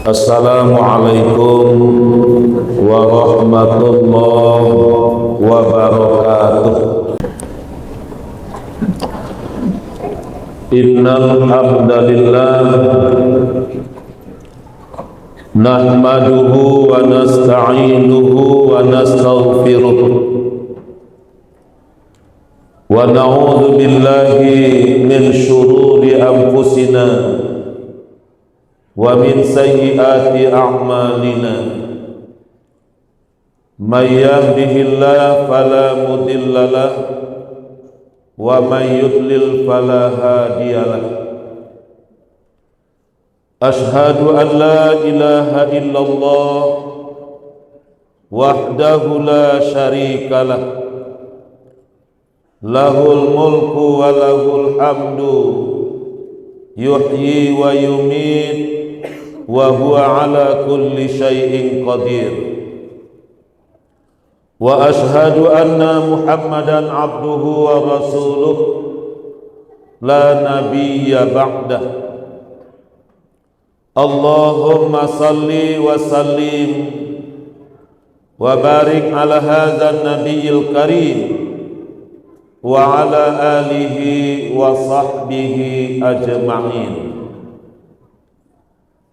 Assalamualaikum warahmatullahi wabarakatuh. Innal hamdalillah nahmaduhu wa nasta'inuhu wa nastaghfiruh wa na'udzu billahi min shururi anfusina wa min sayyiati a'malina. May yahdihillahu fala mudilla lahu wa may yudlil fala hadiyalah. Ashhadu an la ilaha illallah wahdahu la syarika lah, lahul mulku wa lahul hamdu, yuhyi wa yumit, wa huwa ala kulli syai'in qadir. Wa ashhadu anna Muhammadan abduhu wa rasuluh la nabiyya ba'dah. Allahumma salli wa sallim wa barik ala hadzal nabiyil karim wa ala alihi wa sahbihi ajma'in.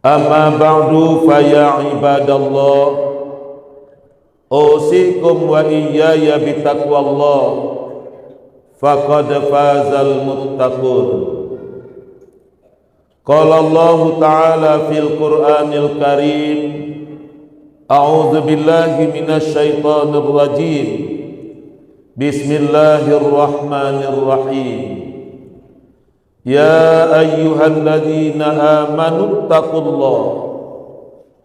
Amma ba'du fa ya ibadallah, usikum wa iyaya bitaqwallah, faqad fazal muttaqun. Qala Allah ta'ala fil Qur'anil Karim, a'udzu billahi minasy syaithanir rajim. Bismillahirrahmanirrahim. Ya ayyuhalladzina amanu taqullaha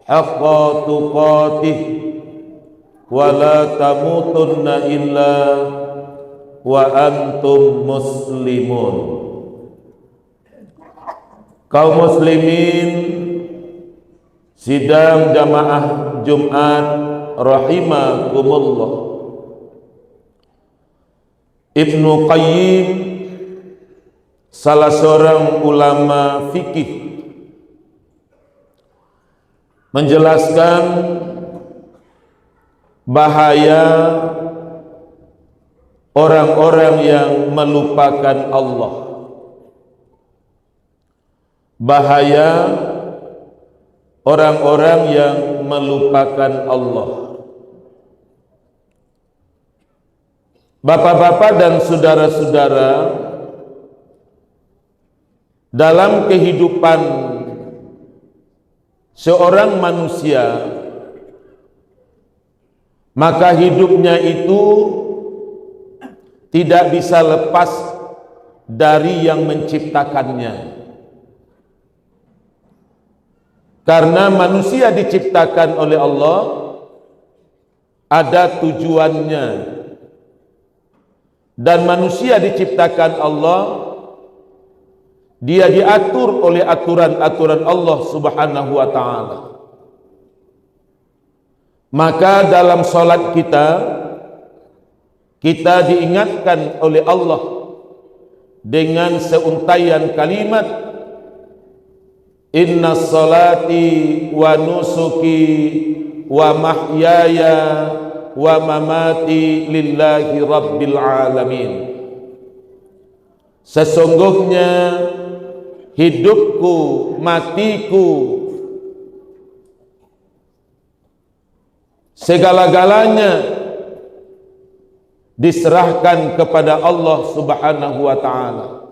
haqqa tuqatih wa la tamutunna illa wa antum muslimun. Kaum muslimin sidang jamaah Jumat rahimakumullah. Ibnu Qayyim, salah seorang ulama fikih, menjelaskan bahaya orang-orang yang melupakan Allah, bahaya orang-orang yang melupakan Allah. Bapak-bapak dan saudara-saudara, dalam kehidupan seorang manusia, maka hidupnya itu tidak bisa lepas dari yang menciptakannya. Karena manusia diciptakan oleh Allah, ada tujuannya. Dan manusia diciptakan Allah, dia diatur oleh aturan-aturan Allah Subhanahu wa ta'ala. Maka dalam salat kita diingatkan oleh Allah dengan seuntaian kalimat, inna salati wa nusuki wa mahyaya wa mamati lillahi rabbil alamin. Sesungguhnya hidupku, matiku, segala-galanya diserahkan kepada Allah Subhanahu wa ta'ala.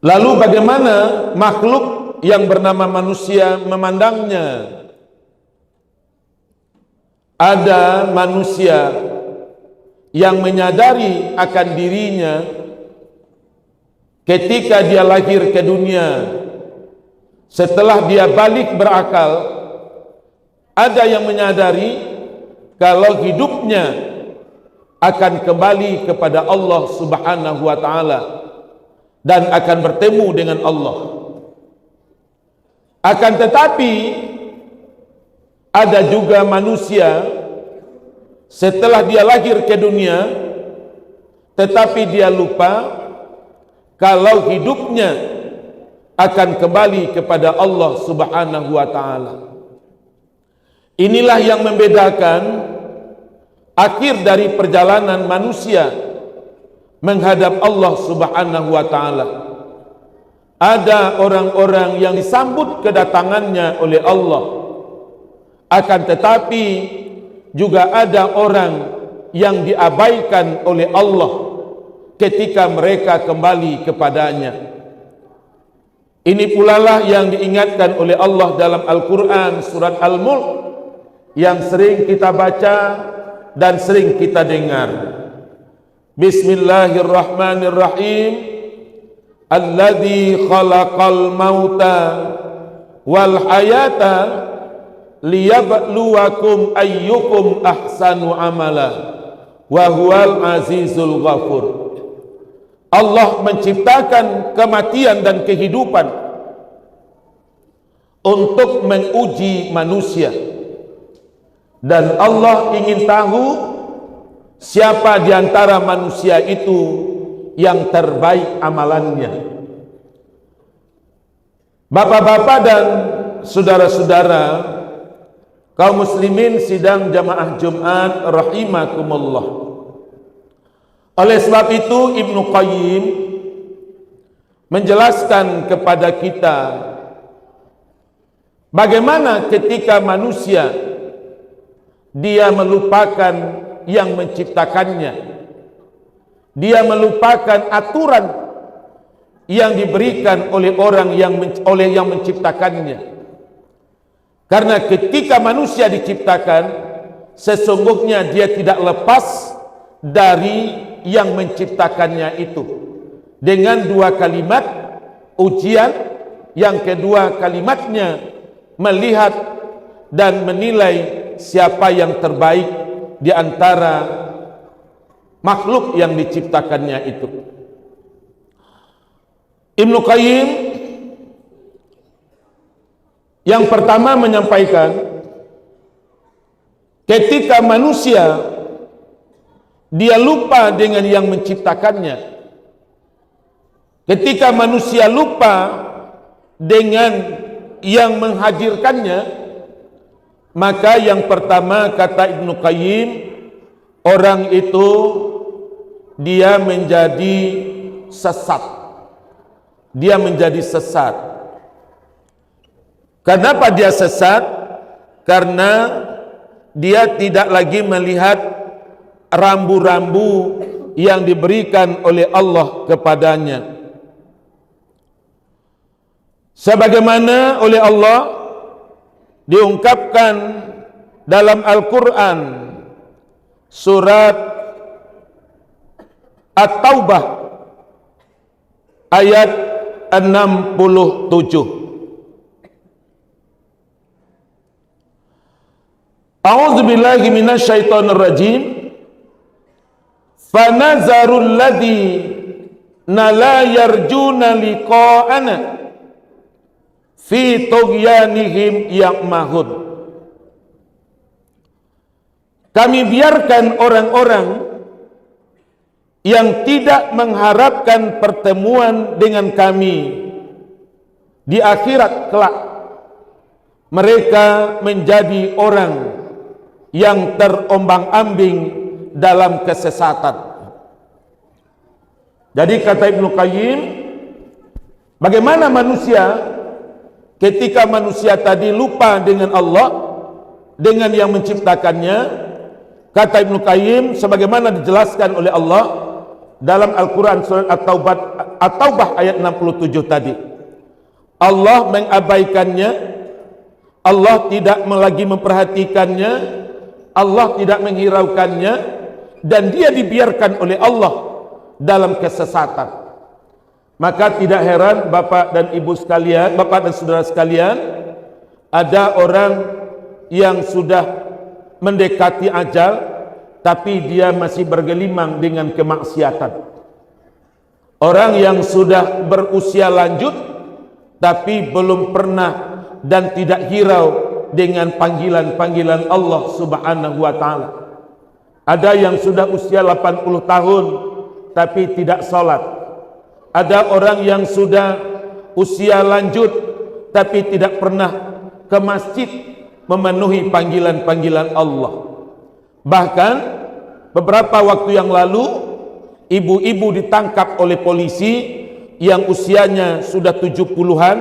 Lalu bagaimana makhluk yang bernama manusia memandangnya? Ada manusia yang menyadari akan dirinya ketika dia lahir ke dunia. Setelah dia balik berakal, ada yang menyadari kalau hidupnya akan kembali kepada Allah Subhanahu wa ta'ala dan akan bertemu dengan Allah. Akan tetapi ada juga manusia setelah dia lahir ke dunia, tetapi dia lupa kalau hidupnya akan kembali kepada Allah Subhanahu wa taala. Inilah yang membedakan akhir dari perjalanan manusia menghadap Allah Subhanahu wa taala. Ada orang-orang yang disambut kedatangannya oleh Allah, akan tetapi juga ada orang yang diabaikan oleh Allah ketika mereka kembali kepadanya. Ini pula lah yang diingatkan oleh Allah dalam Al-Quran surat Al-Mulk yang sering kita baca dan sering kita dengar. Bismillahirrahmanirrahim. Alladzi khalaqal mauta wal hayata liyabluwakum ayyukum ahsanu amala wa huwal azizul ghafur. Allah menciptakan kematian dan kehidupan untuk menguji manusia, dan Allah ingin tahu siapa di antara manusia itu yang terbaik amalannya. Bapak-bapak dan saudara-saudara kaum muslimin sidang jamaah Jumat rahimakumullah. Oleh sebab itu Ibnu Qayyim menjelaskan kepada kita bagaimana ketika manusia dia melupakan yang menciptakannya, dia melupakan aturan yang diberikan oleh orang yang menciptakannya. Karena ketika manusia diciptakan, sesungguhnya dia tidak lepas dari yang menciptakannya itu. Dengan dua kalimat ujian, yang kedua kalimatnya melihat dan menilai siapa yang terbaik di antara makhluk yang diciptakannya itu. Ibnu Qayyim yang pertama menyampaikan, ketika manusia dia lupa dengan yang menciptakannya, ketika manusia lupa dengan yang menghadirkannya, maka yang pertama kata Ibnu Qayyim, orang itu dia menjadi sesat. Dia menjadi sesat. Kenapa dia sesat? Karena dia tidak lagi melihat rambu-rambu yang diberikan oleh Allah kepadanya. Sebagaimana oleh Allah diungkapkan dalam Al-Quran surat At-Taubah ayat 67. A'udzubillahi minasyaitonir rajim. Fanazarul ladzina la yarjuna liqa'ana fi tughyanihim ya'mahun. Kami biarkan orang-orang yang tidak mengharapkan pertemuan dengan kami di akhirat kelak, mereka menjadi orang yang terombang-ambing dalam kesesatan. Jadi kata Ibnu Qayyim, bagaimana manusia ketika manusia tadi lupa dengan Allah, dengan yang menciptakannya? Kata Ibnu Qayyim, sebagaimana dijelaskan oleh Allah dalam Al-Quran surat At-Taubah ayat 67 tadi, Allah mengabaikannya, Allah tidak lagi memperhatikannya, Allah tidak menghiraukannya, dan dia dibiarkan oleh Allah dalam kesesatan. Maka tidak heran Bapak dan Ibu sekalian, Bapak dan Saudara sekalian, ada orang yang sudah mendekati ajal tapi dia masih bergelimang dengan kemaksiatan. Orang yang sudah berusia lanjut tapi belum pernah dan tidak hirau dengan panggilan-panggilan Allah Subhanahu wa taala. Ada yang sudah usia 80 tahun tapi tidak salat. Ada orang yang sudah usia lanjut tapi tidak pernah ke masjid memenuhi panggilan-panggilan Allah. Bahkan beberapa waktu yang lalu ibu-ibu ditangkap oleh polisi yang usianya sudah 70-an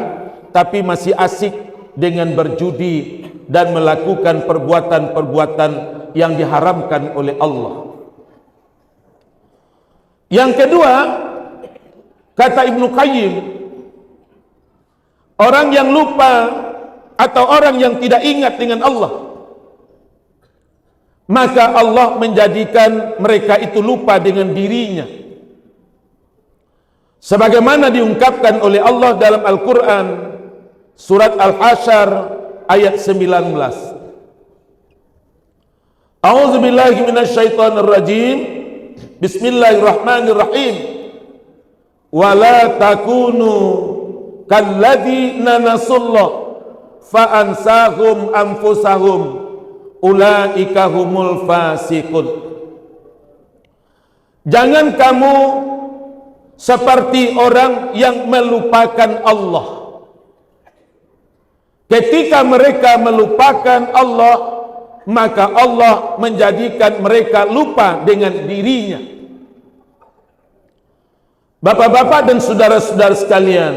tapi masih asik dengan berjudi dan melakukan perbuatan-perbuatan yang diharamkan oleh Allah. Yang kedua, kata Ibnu Qayyim, orang yang lupa atau orang yang tidak ingat dengan Allah, maka Allah menjadikan mereka itu lupa dengan dirinya. Sebagaimana diungkapkan oleh Allah dalam Al-Quran, surat Al-Hasyr ayat 19. A'udzubillahi minasyaitonirrajim. Bismillahirrahmanirrahim. Wala takunu kalladzina nasullah fa ansahum anfusahum ulaika humul fasiqun. Jangan kamu seperti orang yang melupakan Allah. Ketika mereka melupakan Allah, maka Allah menjadikan mereka lupa dengan dirinya. Bapak-bapak dan saudara-saudara sekalian,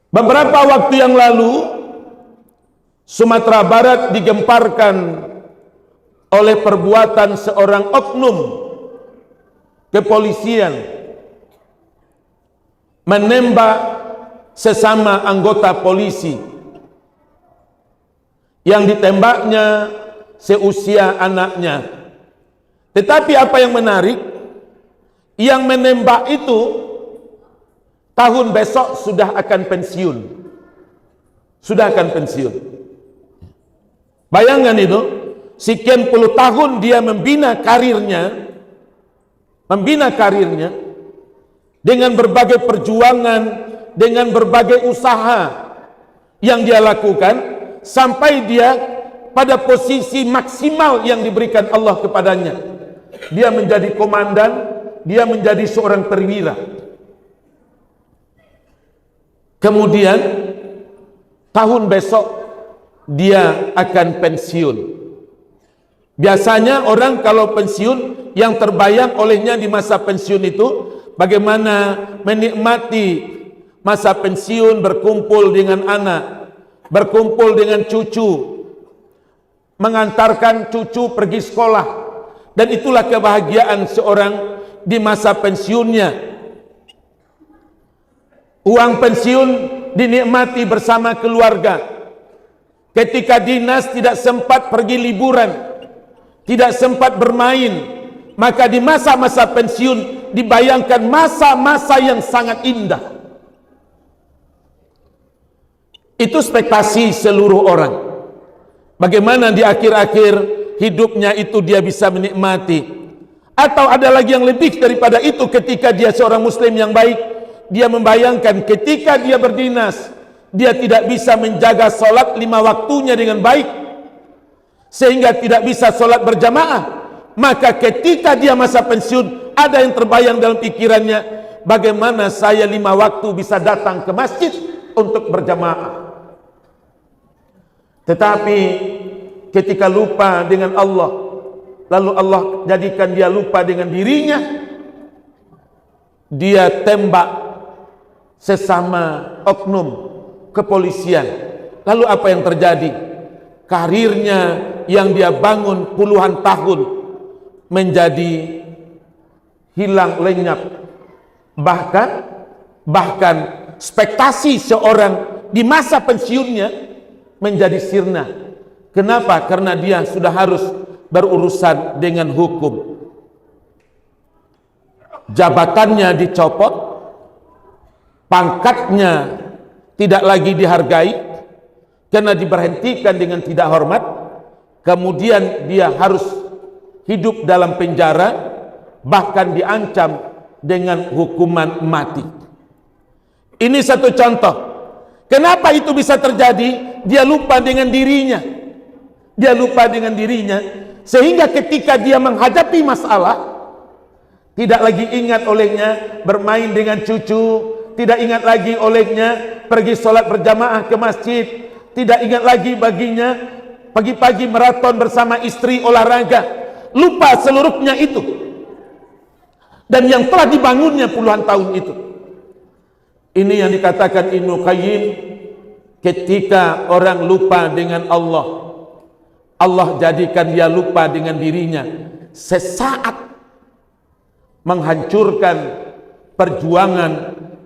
beberapa waktu yang lalu Sumatera Barat digemparkan oleh perbuatan seorang oknum kepolisian menembak sesama anggota polisi. Yang ditembaknya seusia anaknya. Tetapi apa yang menarik, yang menembak itu tahun besok sudah akan pensiun. Sudah akan pensiun. Bayangkan itu, sekian puluh tahun dia membina karirnya dengan berbagai perjuangan, dengan berbagai usaha yang dia lakukan, sampai dia pada posisi maksimal yang diberikan Allah kepadanya. Dia menjadi komandan, dia menjadi seorang perwira. Kemudian tahun besok dia akan pensiun. Biasanya orang kalau pensiun, yang terbayang olehnya di masa pensiun itu bagaimana menikmati masa pensiun, berkumpul dengan anak, berkumpul dengan cucu, mengantarkan cucu pergi sekolah, dan itulah kebahagiaan seorang di masa pensiunnya. Uang pensiun dinikmati bersama keluarga. Ketika dinas tidak sempat pergi liburan, tidak sempat bermain, maka di masa-masa pensiun dibayangkan masa-masa yang sangat indah. Itu ekspektasi seluruh orang. Bagaimana di akhir-akhir hidupnya itu dia bisa menikmati. Atau ada lagi yang lebih daripada itu, ketika dia seorang muslim yang baik, dia membayangkan ketika dia berdinas, dia tidak bisa menjaga sholat 5 waktunya dengan baik, sehingga tidak bisa sholat berjamaah. Maka ketika dia masa pensiun, ada yang terbayang dalam pikirannya, bagaimana saya 5 waktu bisa datang ke masjid untuk berjamaah. Tetapi ketika lupa dengan Allah, lalu Allah jadikan dia lupa dengan dirinya, dia tembak sesama oknum kepolisian. Lalu apa yang terjadi? Karirnya yang dia bangun puluhan tahun menjadi hilang lenyap. Bahkan ekspektasi seorang di masa pensiunnya menjadi sirna. Kenapa? Karena dia sudah harus berurusan dengan hukum. Jabatannya dicopot, pangkatnya tidak lagi dihargai karena diberhentikan dengan tidak hormat. Kemudian dia harus hidup dalam penjara, bahkan diancam dengan hukuman mati. Ini satu contoh. Kenapa itu bisa terjadi? Dia lupa dengan dirinya. Dia lupa dengan dirinya, sehingga ketika dia menghadapi masalah, Tidak lagi ingat olehnya bermain dengan cucu, tidak ingat lagi olehnya pergi sholat berjamaah ke masjid, tidak ingat lagi baginya pagi-pagi maraton bersama istri olahraga. Lupa seluruhnya itu. Dan yang telah dibangunnya puluhan tahun itu. Ini yang dikatakan Ibnu Qayyim, ketika orang lupa dengan Allah, Allah jadikan dia lupa dengan dirinya. Sesaat menghancurkan perjuangan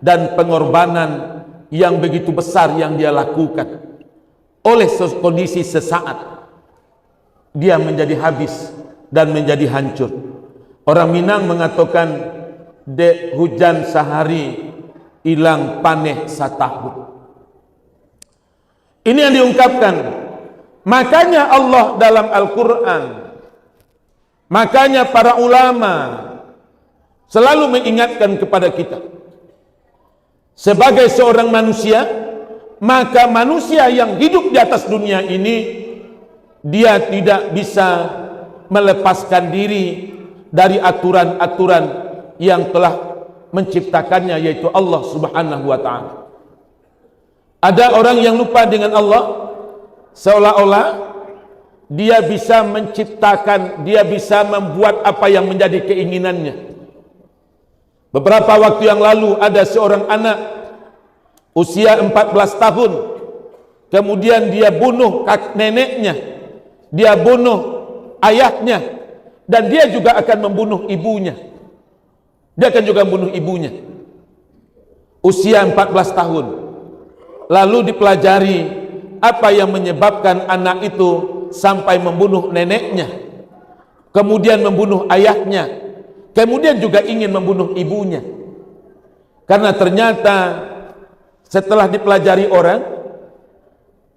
dan pengorbanan yang begitu besar yang dia lakukan. Oleh kondisi sesaat, dia menjadi habis dan menjadi hancur. Orang Minang mengatakan, dek hujan sehari, hilang paneh satahun. Ini yang diungkapkan. Makanya Allah dalam Al-Quran, makanya para ulama selalu mengingatkan kepada kita, sebagai seorang manusia, maka manusia yang hidup di atas dunia ini, dia tidak bisa melepaskan diri dari aturan-aturan yang telah menciptakannya, yaitu Allah Subhanahu wa ta'ala. Ada orang yang lupa dengan Allah, seolah-olah dia bisa menciptakan, dia bisa membuat apa yang menjadi keinginannya. Beberapa waktu yang lalu ada seorang anak usia 14 tahun, kemudian dia bunuh neneknya, dia bunuh ayahnya, dan dia juga akan membunuh ibunya. Dia akan juga membunuh ibunya. Usia 14 tahun. Lalu dipelajari apa yang menyebabkan anak itu sampai membunuh neneknya, kemudian membunuh ayahnya, kemudian juga ingin membunuh ibunya. Karena ternyata setelah dipelajari orang,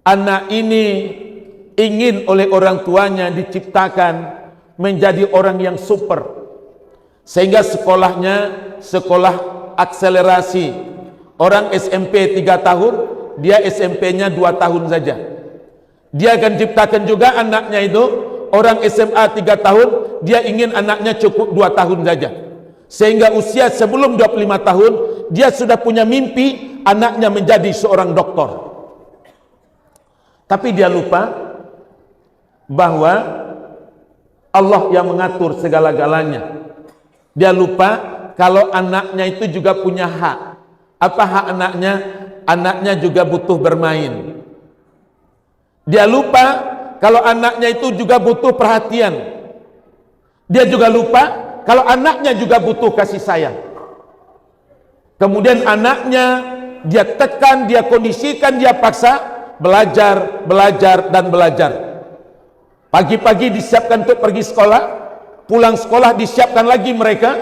anak ini ingin oleh orang tuanya diciptakan menjadi orang yang super, sehingga sekolahnya sekolah akselerasi. Orang SMP 3 tahun, dia SMP-nya 2 tahun saja. Dia akan ciptakan juga anaknya itu, orang SMA 3 tahun, dia ingin anaknya cukup 2 tahun saja. Sehingga usia sebelum 25 tahun, dia sudah punya mimpi anaknya menjadi seorang doktor. Tapi dia lupa bahwa Allah yang mengatur segala-galanya. Dia lupa kalau anaknya itu juga punya hak. Apa hak anaknya? Anaknya juga butuh bermain. Dia lupa kalau anaknya itu juga butuh perhatian. Dia juga lupa kalau anaknya juga butuh kasih sayang. Kemudian anaknya dia tekan, dia kondisikan, dia paksa belajar, belajar, dan belajar. Pagi-pagi disiapkan untuk pergi sekolah, pulang sekolah disiapkan lagi mereka,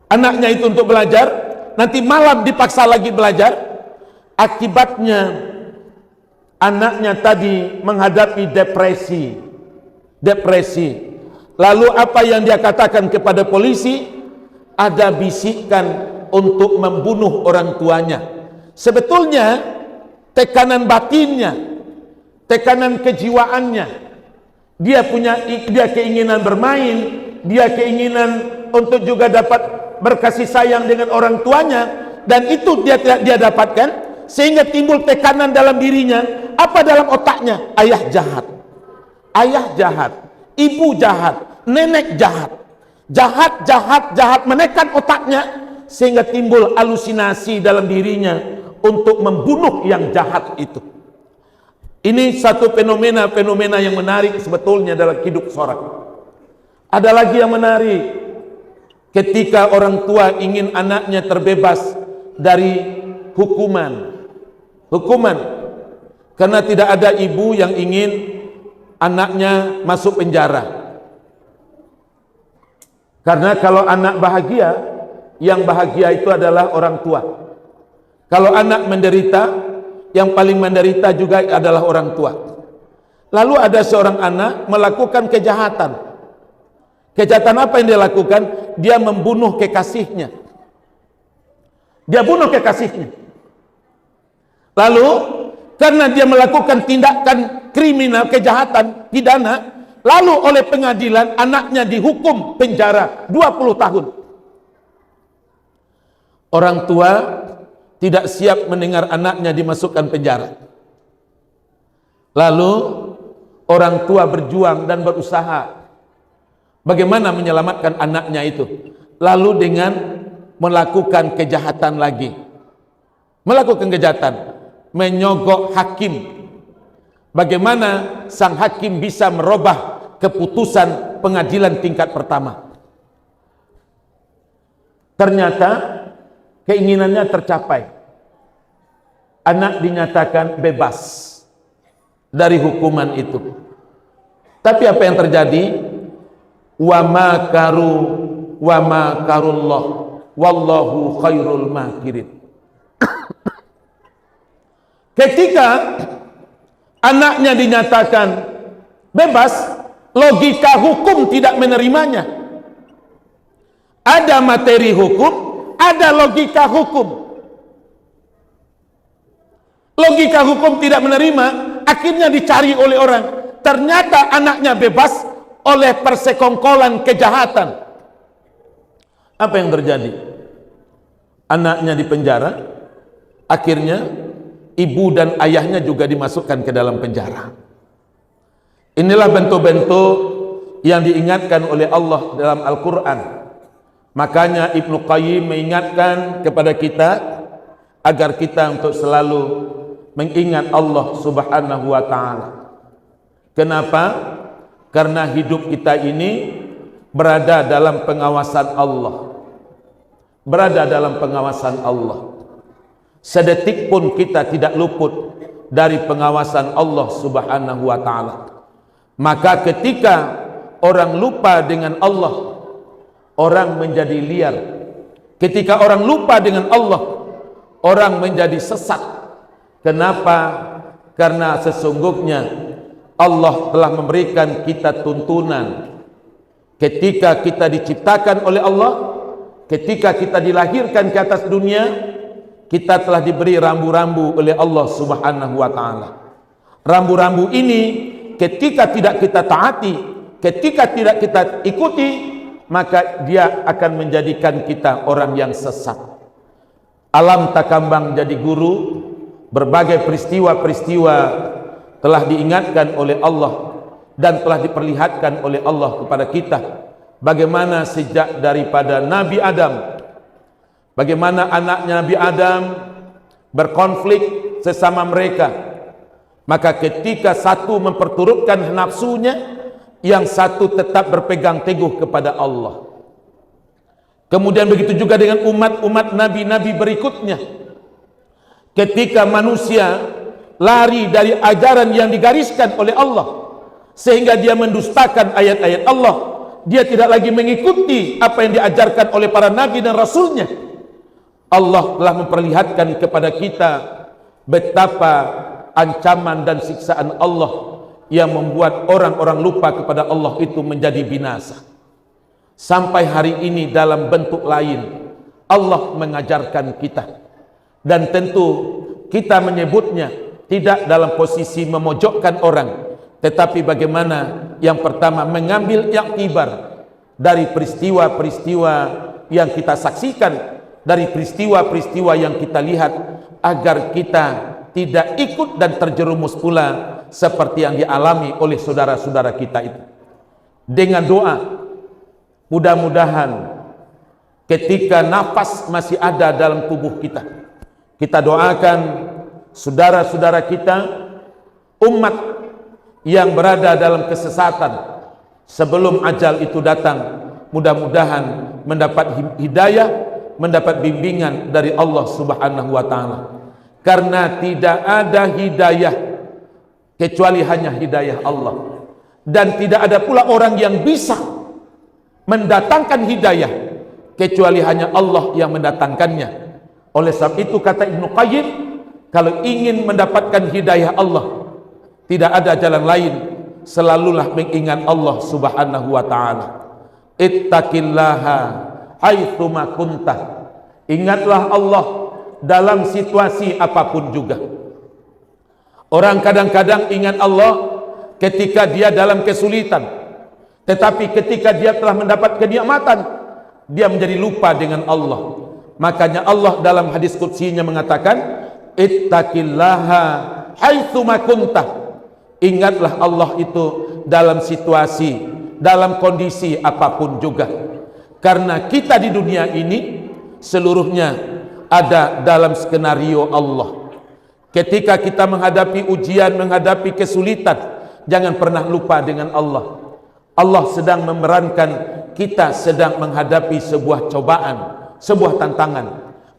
anaknya itu untuk belajar. Nanti malam dipaksa lagi belajar. Akibatnya anaknya tadi menghadapi depresi. Lalu apa yang dia katakan kepada polisi? Ada bisikan untuk membunuh orang tuanya. Sebetulnya tekanan batinnya, tekanan kejiwaannya, dia keinginan bermain, dia keinginan untuk juga dapat berkasih sayang dengan orang tuanya, dan itu dia tidak dia dapatkan, sehingga timbul tekanan dalam dirinya. Apa dalam otaknya? Ayah jahat, ibu jahat, nenek jahat, menekan otaknya, sehingga timbul halusinasi dalam dirinya untuk membunuh yang jahat itu. Ini satu fenomena yang menarik sebetulnya dalam hidup seorang. Ada lagi yang menarik. Ketika orang tua ingin anaknya terbebas dari hukuman, karena tidak ada ibu yang ingin anaknya masuk penjara. Karena kalau anak bahagia, yang bahagia itu adalah orang tua. Kalau anak menderita, yang paling menderita juga adalah orang tua. Lalu ada seorang anak melakukan kejahatan. Kejahatan apa yang dia lakukan? Dia membunuh kekasihnya. Lalu karena dia melakukan tindakan kriminal, kejahatan, pidana, lalu oleh pengadilan anaknya dihukum penjara 20 tahun. Orang tua tidak siap mendengar anaknya dimasukkan penjara. Lalu orang tua berjuang dan berusaha bagaimana menyelamatkan anaknya itu. Lalu dengan melakukan kejahatan lagi. Melakukan kejahatan, menyogok hakim. Bagaimana sang hakim bisa merubah keputusan pengadilan tingkat pertama. Ternyata keinginannya tercapai. Anak dinyatakan bebas dari hukuman itu. Tapi apa yang terjadi? Wa makarullah wallahu khairul makirin. Ketika anaknya dinyatakan bebas, logika hukum tidak menerimanya. Ada materi hukum, ada logika hukum. Logika hukum tidak menerima, akhirnya dicari oleh orang. Ternyata anaknya bebas oleh persekongkolan kejahatan. Apa yang terjadi? Anaknya dipenjara, akhirnya ibu dan ayahnya juga dimasukkan ke dalam penjara. Inilah bentuk-bentuk yang diingatkan oleh Allah dalam Al-Quran. Makanya Ibnu Qayyim mengingatkan kepada kita agar kita untuk selalu mengingat Allah Subhanahu wa ta'ala. Kenapa? Karena hidup kita ini berada dalam pengawasan Allah. Berada dalam pengawasan Allah. Sedetik pun kita tidak luput dari pengawasan Allah Subhanahu wa ta'ala. Maka ketika orang lupa dengan Allah, orang menjadi liar. Ketika orang lupa dengan Allah, orang menjadi sesat. Kenapa? Karena sesungguhnya Allah telah memberikan kita tuntunan. Ketika kita diciptakan oleh Allah, ketika kita dilahirkan ke atas dunia, kita telah diberi rambu-rambu oleh Allah Subhanahu wa ta'ala. Rambu-rambu ini ketika tidak kita taati, ketika tidak kita ikuti, maka dia akan menjadikan kita orang yang sesat. Alam takambang jadi guru. Berbagai peristiwa-peristiwa telah diingatkan oleh Allah dan telah diperlihatkan oleh Allah kepada kita. Bagaimana sejak daripada Nabi Adam, bagaimana anaknya Nabi Adam berkonflik sesama mereka. Maka ketika satu memperturutkan nafsunya, yang satu tetap berpegang teguh kepada Allah. Kemudian begitu juga dengan umat-umat nabi-nabi berikutnya. Ketika manusia lari dari ajaran yang digariskan oleh Allah, sehingga dia mendustakan ayat-ayat Allah, dia tidak lagi mengikuti apa yang diajarkan oleh para nabi dan rasulnya. Allah telah memperlihatkan kepada kita betapa ancaman dan siksaan Allah yang membuat orang-orang lupa kepada Allah itu menjadi binasa. Sampai hari ini dalam bentuk lain Allah mengajarkan kita. Dan tentu kita menyebutnya tidak dalam posisi memojokkan orang, tetapi bagaimana yang pertama mengambil iktibar dari peristiwa-peristiwa yang kita saksikan, dari peristiwa-peristiwa yang kita lihat, agar kita tidak ikut dan terjerumus pula seperti yang dialami oleh saudara-saudara kita itu. Dengan doa, mudah-mudahan ketika nafas masih ada dalam tubuh kita, kita doakan saudara-saudara kita, umat yang berada dalam kesesatan, sebelum ajal itu datang, mudah-mudahan mendapat hidayah, mendapat bimbingan dari Allah Subhanahu wa ta'ala. Karena tidak ada hidayah kecuali hanya hidayah Allah, dan tidak ada pula orang yang bisa mendatangkan hidayah kecuali hanya Allah yang mendatangkannya. Oleh sebab itu kata Ibnu Qayyim, kalau ingin mendapatkan hidayah Allah, tidak ada jalan lain, selalulah mengingat Allah Subhanahu wa ta'ala. Ittaqillaha haitsuma kunta. Ingatlah Allah dalam situasi apapun juga. Orang kadang-kadang ingat Allah ketika dia dalam kesulitan, tetapi ketika dia telah mendapat kenikmatan, dia menjadi lupa dengan Allah. Makanya Allah dalam hadis qudsinya mengatakan, ittaqillaha haitsu ma kunta. Ingatlah Allah itu dalam situasi, dalam kondisi apapun juga. Karena kita di dunia ini seluruhnya ada dalam skenario Allah. Ketika kita menghadapi ujian, menghadapi kesulitan, jangan pernah lupa dengan Allah. Allah sedang memerankan kita sedang menghadapi sebuah cobaan, sebuah tantangan.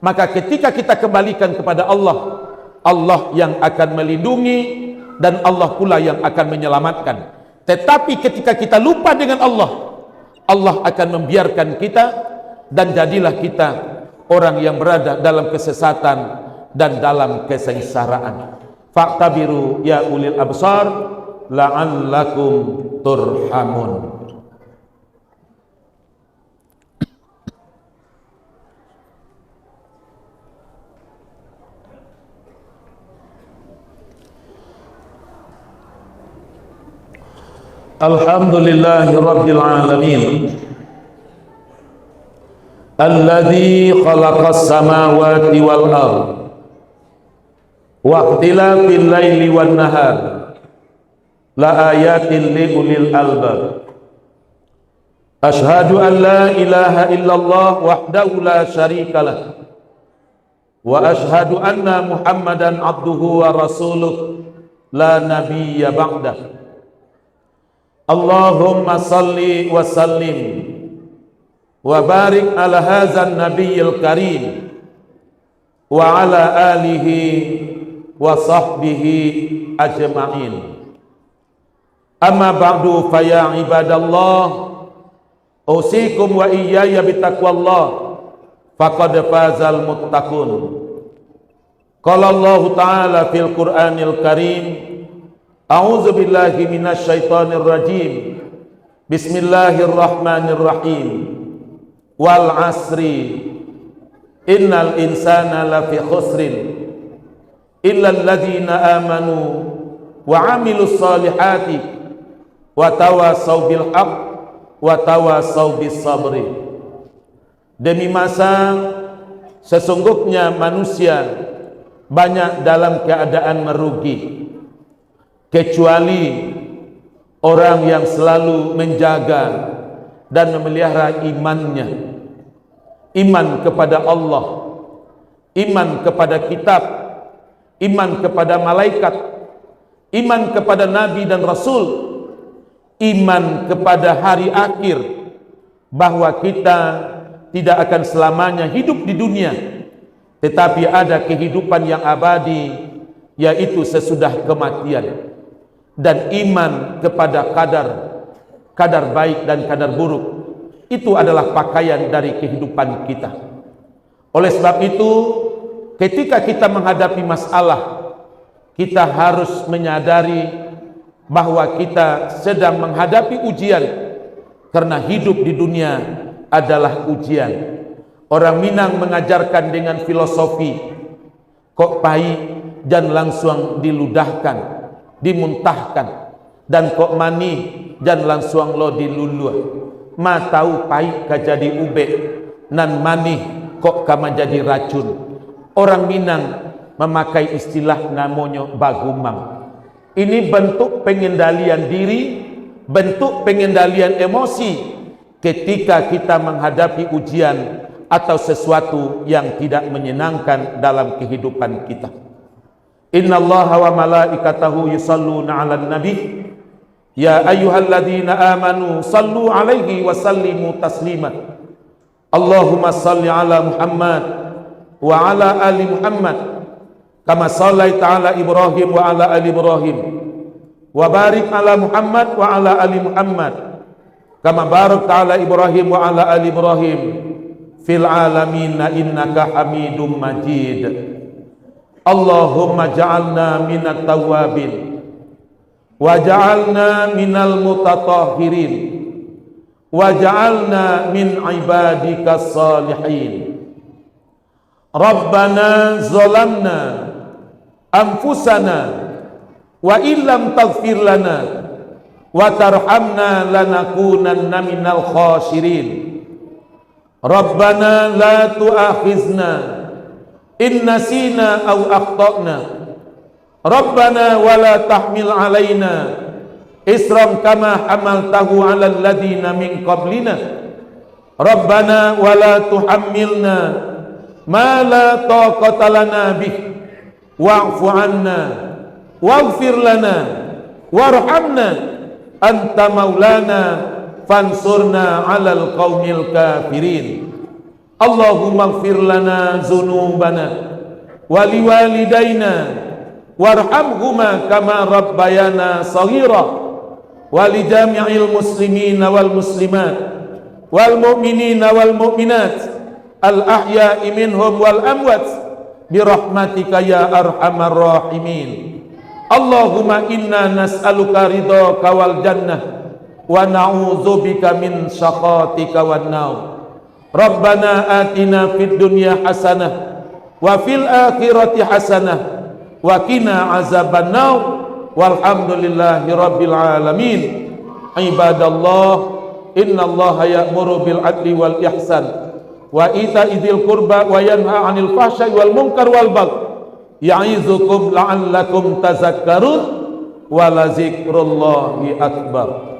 Maka ketika kita kembalikan kepada Allah, Allah yang akan melindungi dan Allah pula yang akan menyelamatkan. Tetapi ketika kita lupa dengan Allah, Allah akan membiarkan kita dan jadilah kita orang yang berada dalam kesesatan dan dalam kesengsaraan. Fa'tabiru ya ulil absar la'allakum turhamun. Alhamdulillahi rabbil alamin, alladzi khalaqas samawati wal ardh wa ikhtilafil laili wan nahar la ayatin li ulil albab. Ashhadu an la ilaha illallah wahdahu la syarikalah wa ashhadu anna Muhammadan abduhu wa rasuluh la nabiyya ba'dah. Allahumma salli wa sallim wa barik ala hadzal nabiyil karim wa ala alihi wa sahbihi ajma'in. Amma ba'du fa ya ibadallah, usikum wa iyaya bitaqwallah, faqad fazal muttaqun. Qala Allah ta'ala fil Qur'anil Karim, a'udzu billahi minasy syaithanir rajim. Bismillahirrahmanirrahim. Wal 'asri innal insana lafi khusrin illal ladzina amanu wa 'amilus solihati wa tawassaw bil haqq wa tawassaw bis sabri. Demi masa sesungguhnya manusia banyak dalam keadaan merugi, kecuali orang yang selalu menjaga dan memelihara imannya. Iman kepada Allah, iman kepada kitab, iman kepada malaikat, iman kepada nabi dan rasul, iman kepada hari akhir, bahwa kita tidak akan selamanya hidup di dunia, tetapi ada kehidupan yang abadi, yaitu sesudah kematian. Dan iman kepada kadar baik dan kadar buruk, itu adalah pakaian dari kehidupan kita. Oleh sebab itu, ketika kita menghadapi masalah, kita harus menyadari bahwa kita sedang menghadapi ujian, karena hidup di dunia adalah ujian. Orang Minang mengajarkan dengan filosofi, kok pahit dan langsung diludahkan, dimuntahkan, dan kok manis dan langsung lo diluluh. Ma tahu pahit ka jadi ube, nan manis kok kama jadi racun. Orang Minang memakai istilah namanya bagumang. Ini bentuk pengendalian diri, bentuk pengendalian emosi ketika kita menghadapi ujian atau sesuatu yang tidak menyenangkan dalam kehidupan kita. Innallaha wa malaikatahu yusalluna 'alan nabi ya ayyuhalladzina amanu sallu 'alaihi wa sallimu taslima. Allahumma salli 'ala Muhammad wa 'ala ali Muhammad kama shallaita 'ala Ibrahim wa 'ala ali Ibrahim wa barik 'ala Muhammad wa 'ala ali Muhammad kama barakta 'ala Ibrahim wa 'ala ali Ibrahim fil alamin innaka Hamidum Majid. Allahumma ja'alna minat tawabin wa ja'alna minal mutatahhirin wa ja'alna min ibadikas salihin. Rabbana zalamna anfusana wa illam taghfir lana wa tarhamna lanakunanna minal khasirin. Rabbana la tu'akhizna in nasina aw akhtana. Rabbana wa la tahmil alaina isram kama hamaltahu 'alal ladzina min qablina. Rabbana wa la tuhammilna ma la taqata lana bih wa'fu 'anna waghfir lana warhamna anta maulana fansurna 'alal qaumil kafirin. Allahumma ighfir lana dzunubana wa liwalidayna warhamhuma kama rabbayana shaghira wa li jami'il muslimina wal muslimat wal mu'minina wal mu'minat al ahya'i minhum wal amwat bi rahmatika ya arhamar rahimin. Allahumma inna nas'aluka ridhaka wal jannah wa na'udzubika min sakhatika wan nar. Rabbana atina fid dunya hasanah wa fil akhirati hasanah wa qina azabannar. Walhamdulillahi rabbil alamin. Ibadallah, innallaha ya'muru bil adli wal ihsan wa ita'i dzil qurba wa yanha 'anil fahsya'i wal munkar wal baghi ya'izukum la'allakum tazakkarun wa la dzikrullahi akbar.